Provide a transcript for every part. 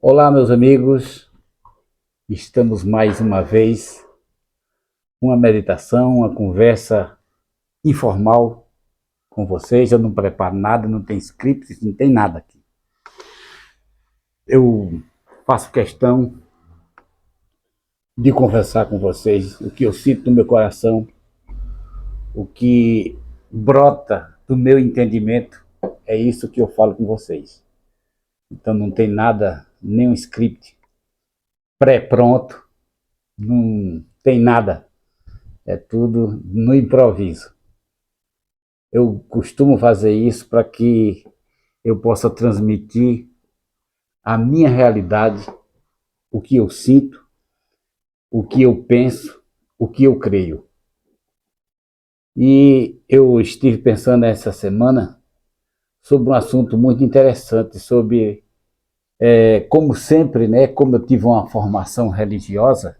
Olá, meus amigos. Estamos mais uma vez uma meditação, uma conversa informal com vocês. Eu não preparo nada, não tem script, não tem nada aqui. Eu faço questão de conversar com vocês o que eu sinto no meu coração, o que brota do meu entendimento. É isso que eu falo com vocês. Então não tem nada, nenhum script pré-pronto, não tem nada. É tudo no improviso. Eu costumo fazer isso para que eu possa transmitir a minha realidade, o que eu sinto, o que eu penso, o que eu creio. E eu estive pensando essa semana sobre um assunto muito interessante, sobre, como sempre, né, como eu tive uma formação religiosa,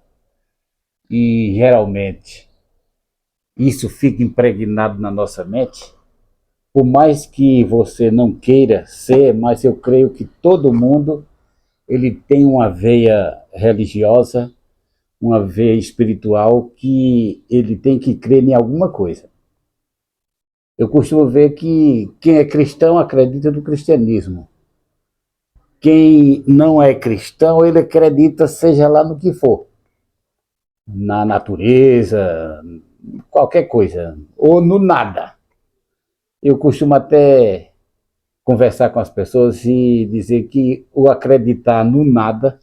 e geralmente isso fica impregnado na nossa mente. Por mais que você não queira ser, mas eu creio que todo mundo ele tem uma veia religiosa, uma veia espiritual que ele tem que crer em alguma coisa. Eu costumo ver que quem é cristão acredita no cristianismo. Quem não é cristão, ele acredita seja lá no que for. Na natureza, qualquer coisa, ou no nada. Eu costumo até conversar com as pessoas e dizer que o acreditar no nada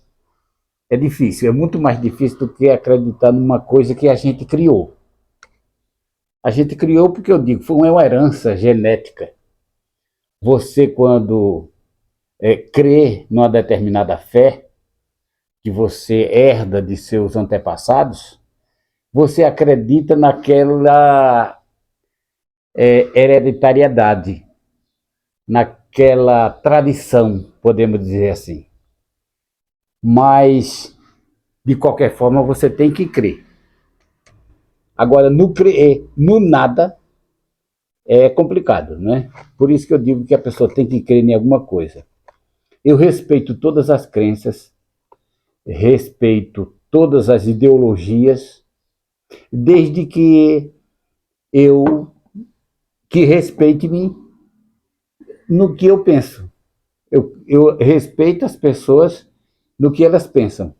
é difícil, é muito mais difícil do que acreditar numa coisa que a gente criou. A gente criou porque eu digo, foi uma herança genética. Você, quando crê numa determinada fé, que você herda de seus antepassados, você acredita naquela hereditariedade, naquela tradição, podemos dizer assim. Mas, de qualquer forma, você tem que crer. Agora, no crer, no nada, é complicado, né? Por isso que eu digo que a pessoa tem que crer em alguma coisa. Eu respeito todas as crenças, respeito todas as ideologias, desde que eu que respeite-me no que eu penso. Eu respeito as pessoas no que elas pensam.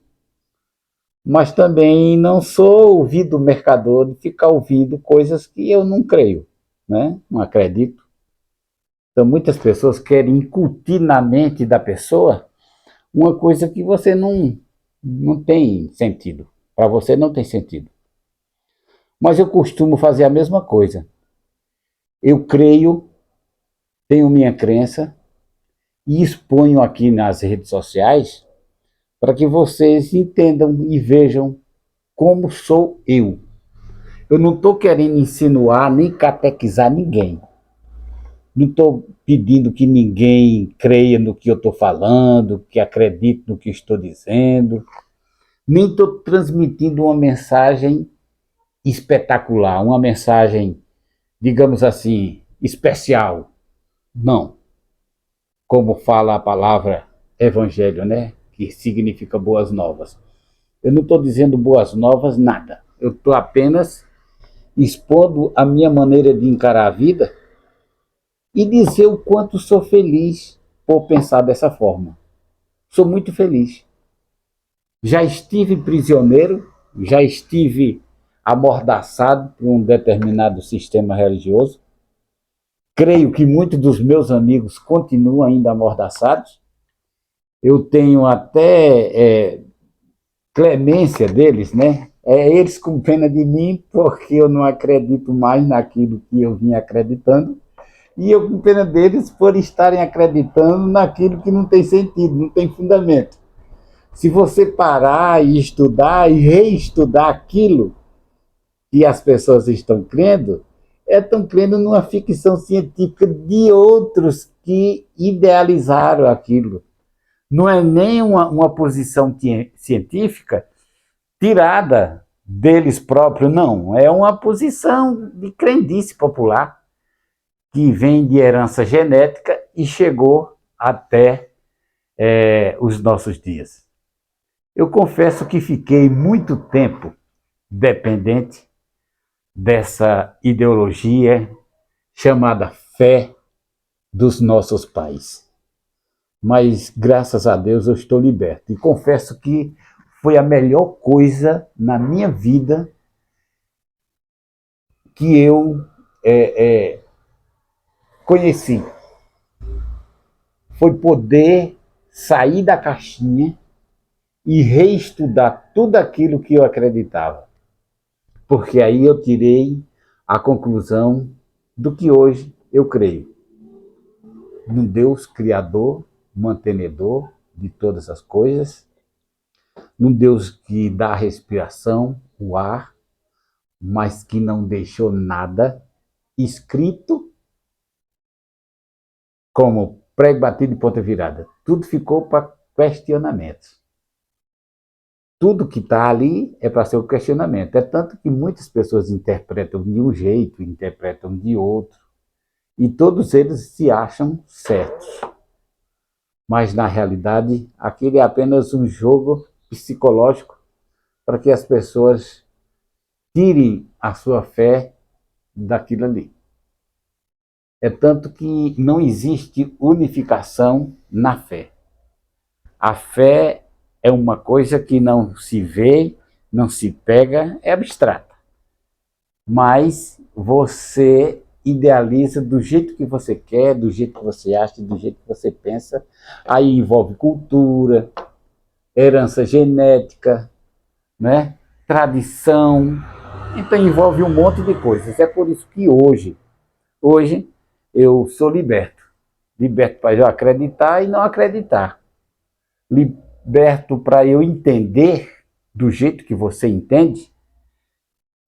Mas também não sou ouvido mercador de ficar ouvindo coisas que eu não creio, né? Não acredito. Então, muitas pessoas querem incutir na mente da pessoa uma coisa que você não tem sentido. Para você não tem sentido. Mas eu costumo fazer a mesma coisa. Eu creio, tenho minha crença e exponho aqui nas redes sociais para que vocês entendam e vejam como sou eu. Eu não estou querendo insinuar nem catequizar ninguém. Não estou pedindo que ninguém creia no que eu estou falando, que acredite no que estou dizendo. Nem estou transmitindo uma mensagem espetacular, uma mensagem, digamos assim, especial. Não. Como fala a palavra evangelho, né? Que significa boas novas. Eu não estou dizendo boas novas, nada. Eu estou apenas expondo a minha maneira de encarar a vida e dizer o quanto sou feliz por pensar dessa forma. Sou muito feliz. Já estive prisioneiro, já estive amordaçado por um determinado sistema religioso. Creio que muitos dos meus amigos continuam ainda amordaçados. Eu tenho até clemência deles, né? Eles com pena de mim, porque eu não acredito mais naquilo que eu vim acreditando. E eu com pena deles por estarem acreditando naquilo que não tem sentido, não tem fundamento. Se você parar e estudar e reestudar aquilo que as pessoas estão crendo numa ficção científica de outros que idealizaram aquilo. Não é nem uma posição científica tirada deles próprios, não. É uma posição de crendice popular que vem de herança genética e chegou até os nossos dias. Eu confesso que fiquei muito tempo dependente dessa ideologia chamada fé dos nossos pais. Mas, graças a Deus, eu estou liberto. E confesso que foi a melhor coisa na minha vida que eu conheci. Foi poder sair da caixinha e reestudar tudo aquilo que eu acreditava. Porque aí eu tirei a conclusão do que hoje eu creio. Num Deus criador, mantenedor de todas as coisas, num Deus que dá a respiração, o ar, mas que não deixou nada escrito como prego batido e ponta virada. Tudo ficou para questionamentos. Tudo que está ali é para ser o questionamento. É tanto que muitas pessoas interpretam de um jeito, interpretam de outro, e todos eles se acham certos. Mas, na realidade, aquele é apenas um jogo psicológico para que as pessoas tirem a sua fé daquilo ali. É tanto que não existe unificação na fé. A fé é uma coisa que não se vê, não se pega, é abstrata. Mas você idealiza do jeito que você quer, do jeito que você acha, do jeito que você pensa. Aí envolve cultura, herança genética, né? Tradição. Então envolve um monte de coisas. É por isso que hoje eu sou liberto. Liberto para eu acreditar e não acreditar. Liberto para eu entender do jeito que você entende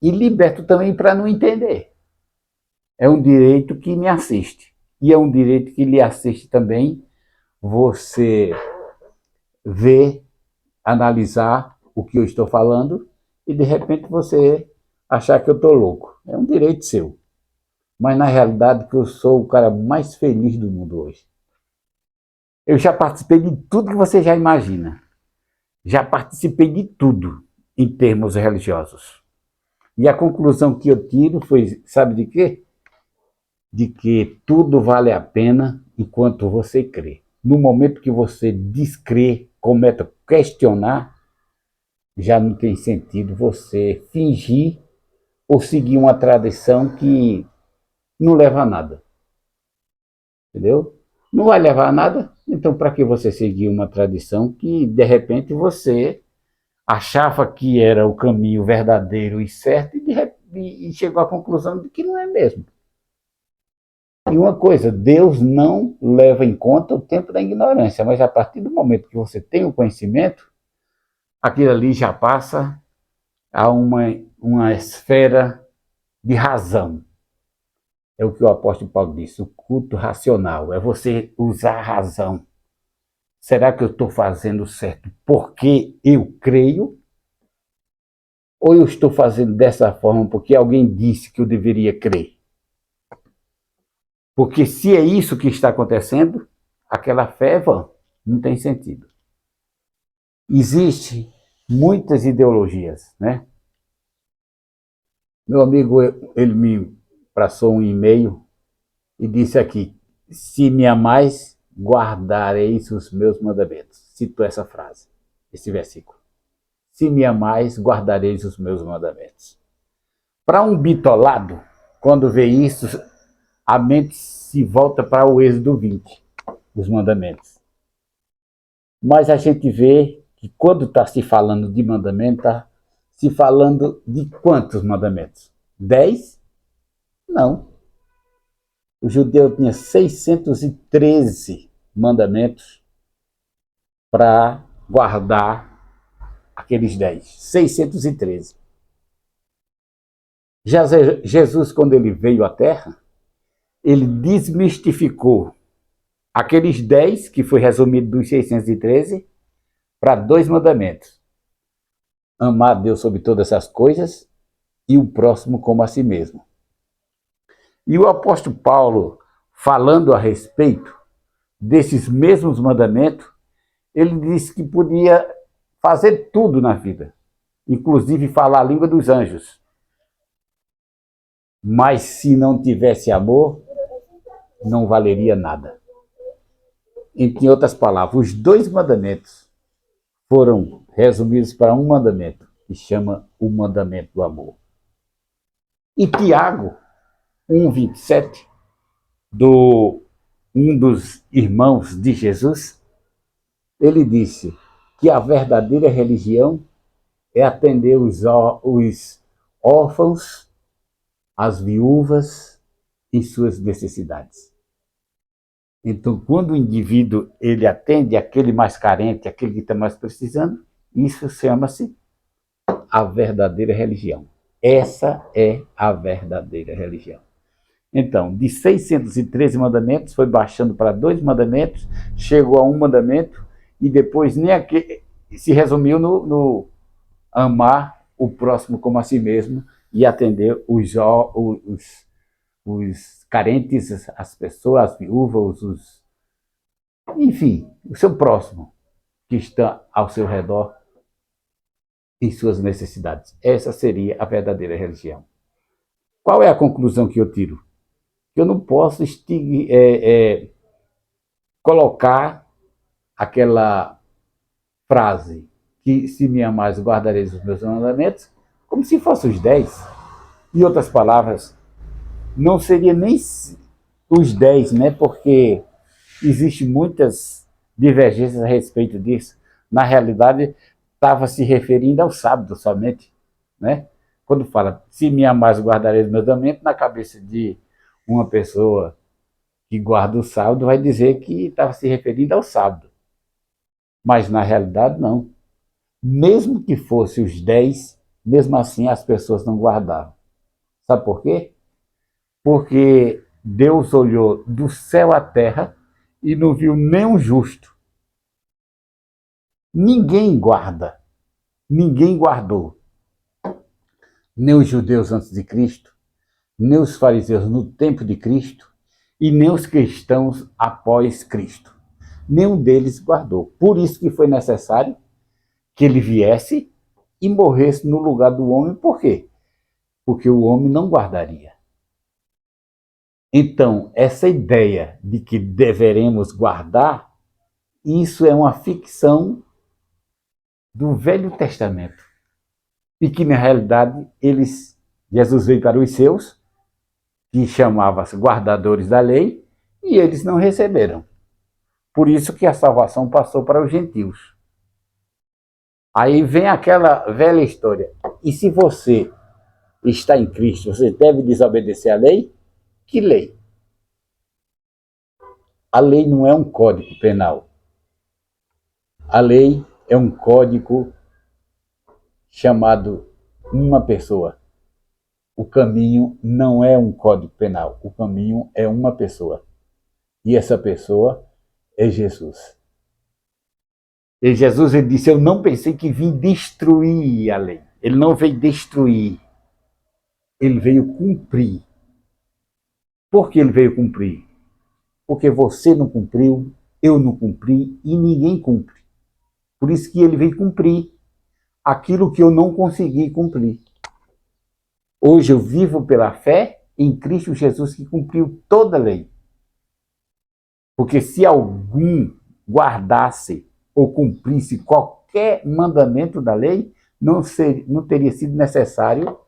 e liberto também para não entender. É um direito que me assiste. E é um direito que lhe assiste também você ver, analisar o que eu estou falando e de repente você achar que eu estou louco. É um direito seu. Mas na realidade que eu sou o cara mais feliz do mundo hoje. Eu já participei de tudo que você já imagina. Já participei de tudo em termos religiosos. E a conclusão que eu tiro foi, sabe de quê? De que tudo vale a pena enquanto você crê. No momento que você descrê, começa a questionar, já não tem sentido você fingir ou seguir uma tradição que não leva a nada. Entendeu? Não vai levar a nada, então para que você seguir uma tradição que de repente você achava que era o caminho verdadeiro e certo e chegou à conclusão de que não é mesmo. E uma coisa, Deus não leva em conta o tempo da ignorância, mas a partir do momento que você tem o conhecimento, aquilo ali já passa a uma esfera de razão. É o que o apóstolo Paulo disse, o culto racional, é você usar a razão. Será que eu estou fazendo certo porque eu creio? Ou eu estou fazendo dessa forma porque alguém disse que eu deveria crer? Porque se é isso que está acontecendo, aquela fé é vã, não tem sentido. Existem muitas ideologias, né? Meu amigo, ele me passou um e-mail e disse aqui, se me amais, guardareis os meus mandamentos. Cito essa frase, esse versículo. Se me amais, guardareis os meus mandamentos. Para um bitolado, quando vê isso, a mente se volta para o Êxodo 20, os mandamentos. Mas a gente vê que quando está se falando de mandamento, está se falando de quantos mandamentos? 10? Não. O judeu tinha 613 mandamentos para guardar aqueles 10. 613. Já Jesus, quando ele veio à Terra, ele desmistificou aqueles 10, que foi resumido dos 613, para 2 mandamentos. Amar a Deus sobre todas as coisas e o próximo como a si mesmo. E o apóstolo Paulo, falando a respeito desses mesmos mandamentos, Ele disse que podia fazer tudo na vida, inclusive falar a língua dos anjos. Mas se não tivesse amor, não valeria nada. Em outras palavras, os 2 mandamentos foram resumidos para um mandamento, que chama o mandamento do amor. E Tiago 1,27, um dos irmãos de Jesus, ele disse que a verdadeira religião é atender os órfãos, as viúvas em suas necessidades. Então, quando o indivíduo ele atende aquele mais carente, aquele que está mais precisando, isso chama-se a verdadeira religião. Essa é a verdadeira religião. Então, de 613 mandamentos, foi baixando para 2 mandamentos, chegou a 1 mandamento, e depois nem aquele, se resumiu no amar o próximo como a si mesmo e atender os carentes, as pessoas, as viúvas, enfim, o seu próximo que está ao seu redor em suas necessidades. Essa seria a verdadeira religião. Qual é a conclusão que eu tiro? Eu não posso colocar aquela frase que se me amares guardareis os meus mandamentos como se fossem os 10. Em outras palavras, não seria nem os 10, né? Porque existem muitas divergências a respeito disso. Na realidade, estava se referindo ao sábado somente, né? Quando fala, se me amares, guardareis os meus mandamentos, na cabeça de uma pessoa que guarda o sábado vai dizer que estava se referindo ao sábado. Mas na realidade, não. Mesmo que fosse os 10, mesmo assim as pessoas não guardavam. Sabe por quê? Porque Deus olhou do céu à terra e não viu nenhum justo. Ninguém guarda. Ninguém guardou. Nem os judeus antes de Cristo, nem os fariseus no tempo de Cristo e nem os cristãos após Cristo. Nenhum deles guardou. Por isso que foi necessário que ele viesse e morresse no lugar do homem. Por quê? Porque o homem não guardaria. Então, essa ideia de que deveremos guardar, isso é uma ficção do Velho Testamento. E que, na realidade, Jesus veio para os seus, que chamava-se guardadores da lei, e eles não receberam. Por isso que a salvação passou para os gentios. Aí vem aquela velha história. E se você está em Cristo, você deve desobedecer à lei? Que lei? A lei não é um código penal. A lei é um código chamado uma pessoa. O caminho não é um código penal. O caminho é uma pessoa. E essa pessoa é Jesus. E Jesus ele disse, eu não pensei que vim destruir a lei. Ele não veio destruir. Ele veio cumprir. Por que ele veio cumprir? Porque você não cumpriu, eu não cumpri e ninguém cumpre. Por isso que ele veio cumprir aquilo que eu não consegui cumprir. Hoje eu vivo pela fé em Cristo Jesus que cumpriu toda a lei. Porque se algum guardasse ou cumprisse qualquer mandamento da lei, não teria sido necessário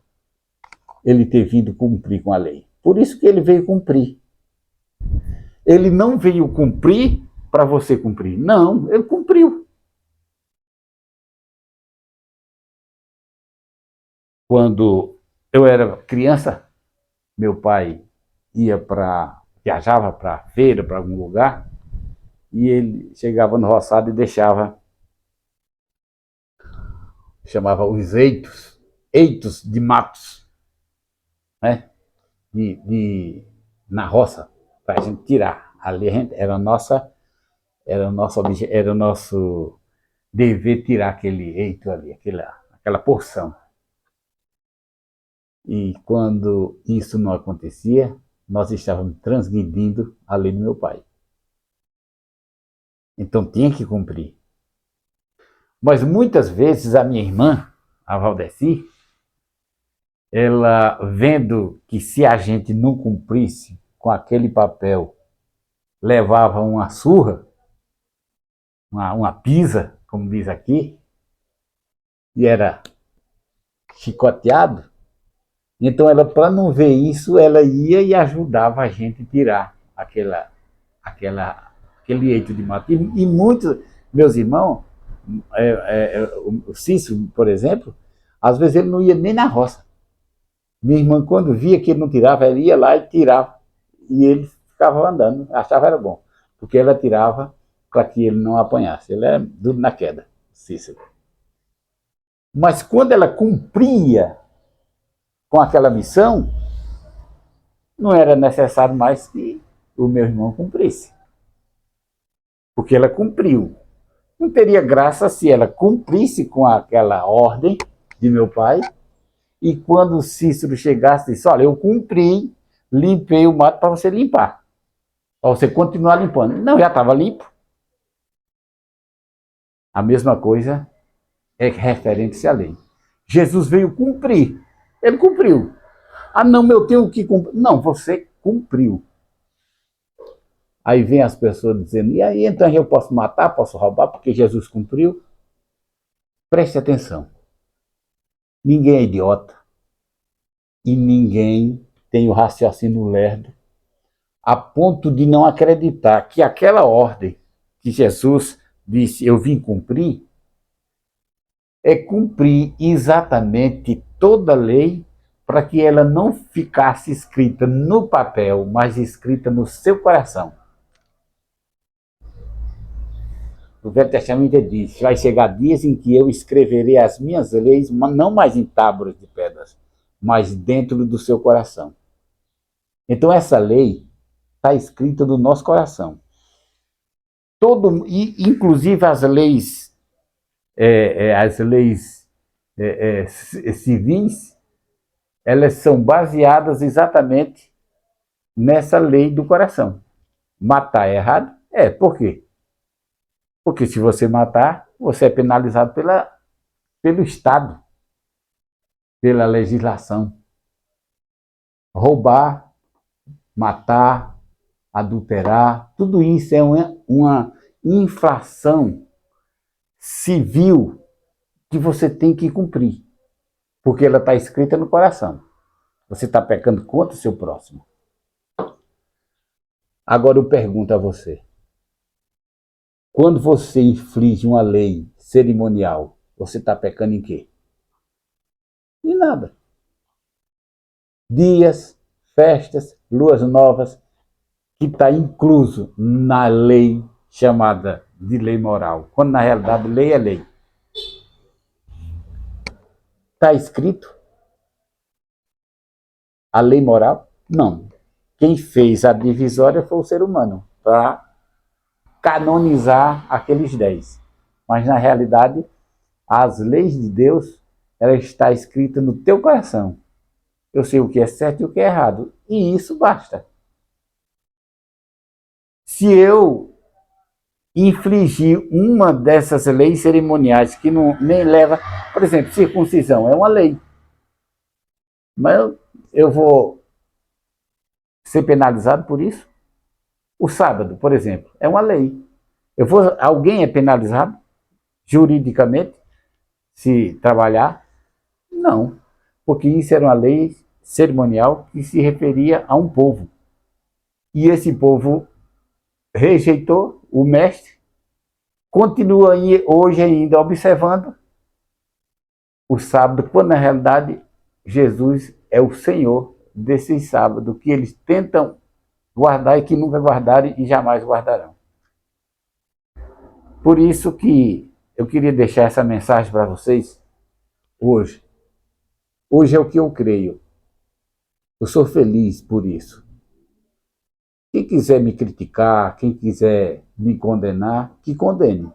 ele ter vindo cumprir com a lei. Por isso que ele veio cumprir. Ele não veio cumprir para você cumprir. Não, ele cumpriu. Quando eu era criança, meu pai viajava para a feira, para algum lugar, e ele chegava no roçado e chamava os eitos de matos, né? Na roça, para a gente tirar. Ali era o nosso dever tirar aquele eito ali, aquela porção. E quando isso não acontecia, nós estávamos transgredindo a lei do meu pai. Então tinha que cumprir. Mas muitas vezes a minha irmã, a Valdeci, ela vendo que se a gente não cumprisse com aquele papel, levava uma surra, uma pisa, como diz aqui, e era chicoteado. Então, ela, para não ver isso, ela ia e ajudava a gente a tirar aquele eito de mato. E muitos, meus irmãos, o Cícero, por exemplo, às vezes ele não ia nem na roça. Minha irmã, quando via que ele não tirava, ela ia lá e tirava. E ele ficava andando, achava era bom, porque ela tirava para que ele não apanhasse. Ele era duro na queda, Cícero. Mas quando ela cumpria com aquela missão, não era necessário mais que o meu irmão cumprisse. Porque ela cumpriu. Não teria graça se ela cumprisse com aquela ordem de meu pai, e quando o Cícero chegasse e disse, olha, eu cumpri, limpei o mato para você limpar, para você continuar limpando. Não, já estava limpo. A mesma coisa é referente à lei. Jesus veio cumprir. Ele cumpriu. Ah, não, eu tenho que cumprir. Não, você cumpriu. Aí vem as pessoas dizendo, e aí então eu posso matar, posso roubar, porque Jesus cumpriu? Preste atenção. Ninguém é idiota. E ninguém tem o raciocínio lerdo a ponto de não acreditar que aquela ordem que Jesus disse, eu vim cumprir, é cumprir exatamente toda a lei para que ela não ficasse escrita no papel, mas escrita no seu coração. O Velho Testamento diz, vai chegar dias em que eu escreverei as minhas leis, não mais em tábuas de pedras, mas dentro do seu coração. Então essa lei está escrita no nosso coração. Inclusive as leis civis, elas são baseadas exatamente nessa lei do coração. Matar é errado? Por quê? Porque se você matar, você é penalizado pelo Estado, pela legislação. Roubar, matar, adulterar, tudo isso é uma infração civil que você tem que cumprir, porque ela está escrita no coração. Você está pecando contra o seu próximo. Agora eu pergunto a você, quando você inflige uma lei cerimonial, você está pecando em quê? Em nada. Dias, festas, luas novas, que está incluso na lei chamada de lei moral, quando na realidade lei é lei. Está escrito a lei moral? Não. Quem fez a divisória foi o ser humano, para canonizar aqueles 10. Mas na realidade, as leis de Deus, ela está escrita no teu coração. Eu sei o que é certo e o que é errado. E isso basta. Se eu infligir uma dessas leis cerimoniais que nem leva... Por exemplo, circuncisão é uma lei. Mas eu vou ser penalizado por isso? O sábado, por exemplo, é uma lei. Alguém é penalizado juridicamente se trabalhar? Não, porque isso era uma lei cerimonial que se referia a um povo. E esse povo rejeitou o mestre, continua hoje ainda observando o sábado, quando na realidade Jesus é o Senhor desses sábados que eles tentam guardar e que nunca guardaram e jamais guardarão. Por isso que eu queria deixar essa mensagem para vocês hoje. Hoje é o que eu creio. Eu sou feliz por isso. Quem quiser me criticar, quem quiser me condenar, que condene.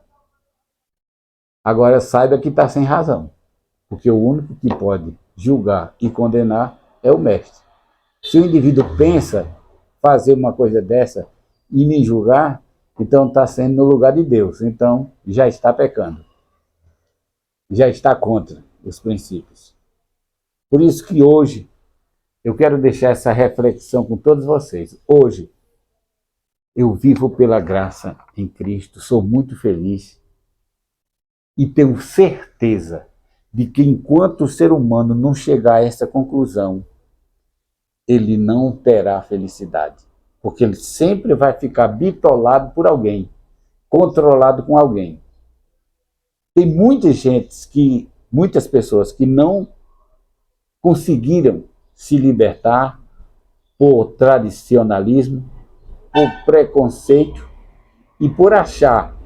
Agora saiba que está sem razão, porque o único que pode julgar e condenar é o mestre. Se o indivíduo pensa fazer uma coisa dessa e me julgar, então está sendo no lugar de Deus, então já está pecando. já está contra os princípios. Por isso que hoje eu quero deixar essa reflexão com todos vocês. Hoje eu vivo pela graça em Cristo, sou muito feliz e tenho certeza de que enquanto o ser humano não chegar a essa conclusão, ele não terá felicidade, porque ele sempre vai ficar bitolado por alguém, controlado com alguém. Tem muitas pessoas que não conseguiram se libertar por tradicionalismo, por preconceito e por achar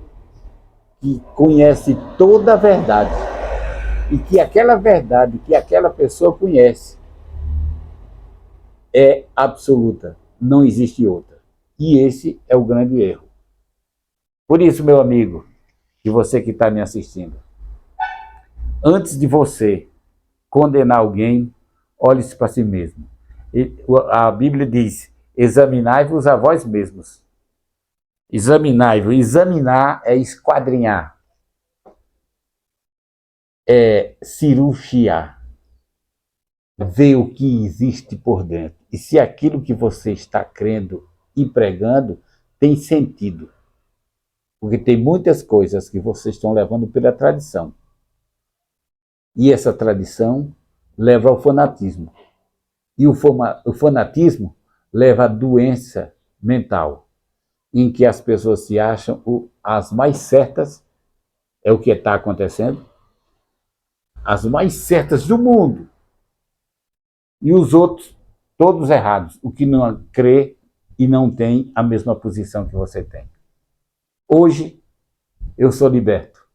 que conhece toda a verdade e que aquela verdade que aquela pessoa conhece é absoluta, não existe outra. E esse é o grande erro. Por isso, meu amigo, e você que está me assistindo, antes de você condenar alguém, olhe-se para si mesmo. A Bíblia diz: examinai-vos a vós mesmos. Examinai-vos. Examinar é esquadrinhar, é cirurgiar, ver o que existe por dentro. E se aquilo que você está crendo e pregando tem sentido. Porque tem muitas coisas que vocês estão levando pela tradição. E essa tradição leva ao fanatismo. E o fanatismo leva à doença mental, em que as pessoas se acham as mais certas, é o que está acontecendo, as mais certas do mundo. E os outros, todos errados, o que não crê e não tem a mesma posição que você tem. Hoje, eu sou liberto.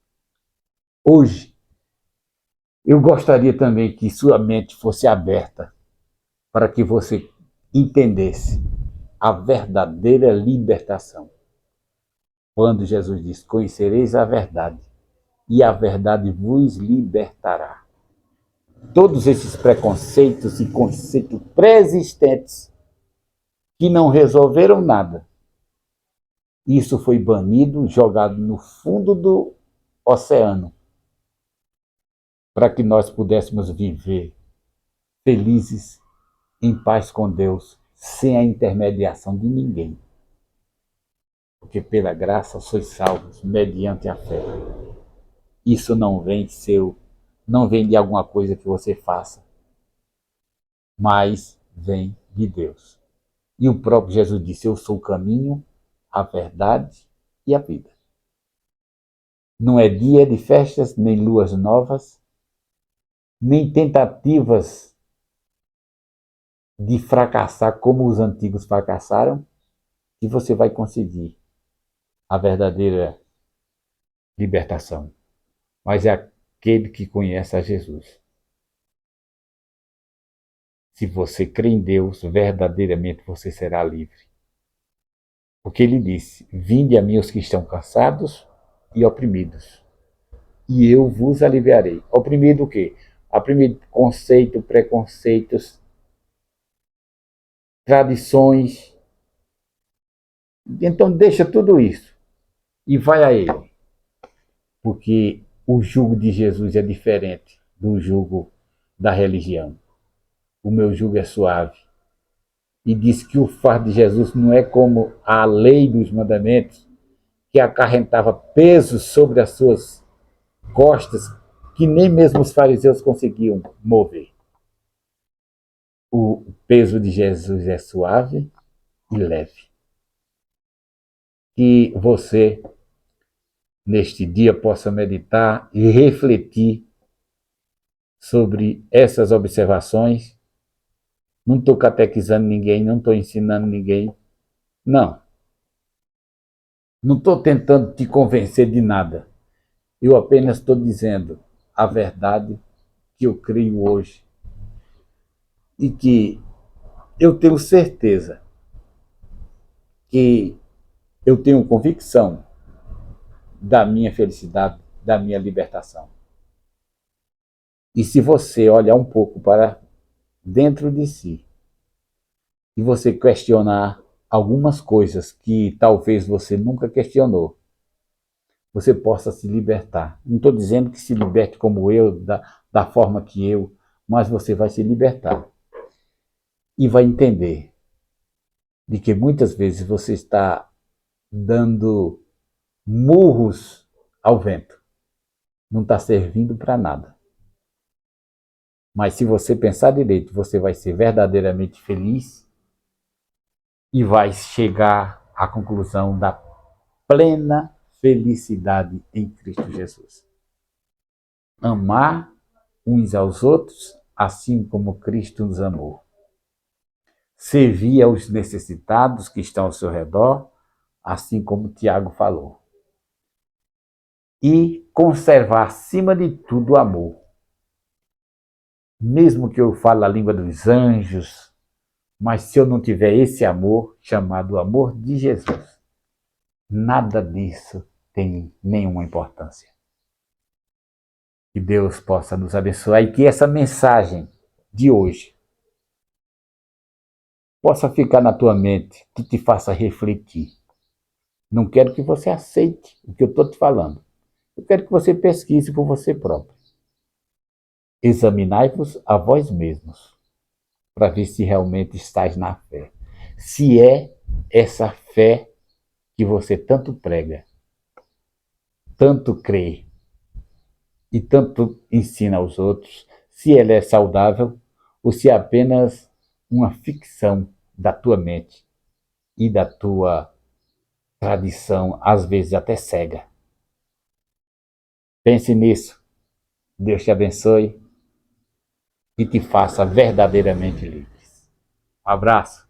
Hoje, eu gostaria também que sua mente fosse aberta para que você entendesse a verdadeira libertação. Quando Jesus diz: conhecereis a verdade, e a verdade vos libertará. Todos esses preconceitos e conceitos pré-existentes que não resolveram nada, isso foi banido, jogado no fundo do oceano, para que nós pudéssemos viver felizes, em paz com Deus, sem a intermediação de ninguém. Porque pela graça sois salvos, mediante a fé. Isso não vem não vem de alguma coisa que você faça, mas vem de Deus. E o próprio Jesus disse: eu sou o caminho, a verdade e a vida. Não é dia de festas, nem luas novas, nem tentativas de fracassar como os antigos fracassaram, que você vai conseguir a verdadeira libertação. Mas é aquele que conhece a Jesus. Se você crê em Deus, verdadeiramente você será livre. Porque ele disse: vinde a mim os que estão cansados e oprimidos, e eu vos aliviarei. Oprimido o quê? Oprimido conceito, preconceitos, tradições. Então deixa tudo isso e vai a ele. Porque o jugo de Jesus é diferente do jugo da religião. O meu jugo é suave. E diz que o fardo de Jesus não é como a lei dos mandamentos, que acarretava pesos sobre as suas costas, que nem mesmo os fariseus conseguiam mover. O peso de Jesus é suave e leve. Que você, neste dia, possa meditar e refletir sobre essas observações. Não estou catequizando ninguém, não estou ensinando ninguém. Não. Não estou tentando te convencer de nada. Eu apenas estou dizendo a verdade que eu creio hoje. E que eu tenho certeza que eu tenho convicção da minha felicidade, da minha libertação. E se você olhar um pouco para dentro de si e você questionar algumas coisas que talvez você nunca questionou, você possa se libertar. Não estou dizendo que se liberte como eu, da forma que eu, mas você vai se libertar. E vai entender de que muitas vezes você está dando murros ao vento. Não está servindo para nada. Mas se você pensar direito, você vai ser verdadeiramente feliz e vai chegar à conclusão da plena felicidade em Cristo Jesus. Amar uns aos outros, assim como Cristo nos amou. Servir aos necessitados que estão ao seu redor, assim como Tiago falou. E conservar, acima de tudo, o amor. Mesmo que eu fale a língua dos anjos, mas se eu não tiver esse amor, chamado amor de Jesus, nada disso tem nenhuma importância. Que Deus possa nos abençoar e que essa mensagem de hoje possa ficar na tua mente, que te faça refletir. Não quero que você aceite o que eu estou te falando. Eu quero que você pesquise por você próprio. Examinai-vos a vós mesmos, para ver se realmente estáis na fé. Se é essa fé que você tanto prega, tanto crê e tanto ensina aos outros, se ela é saudável ou se é apenas uma ficção da tua mente e da tua tradição, às vezes até cega. Pense nisso. Deus te abençoe e te faça verdadeiramente livre. Um abraço.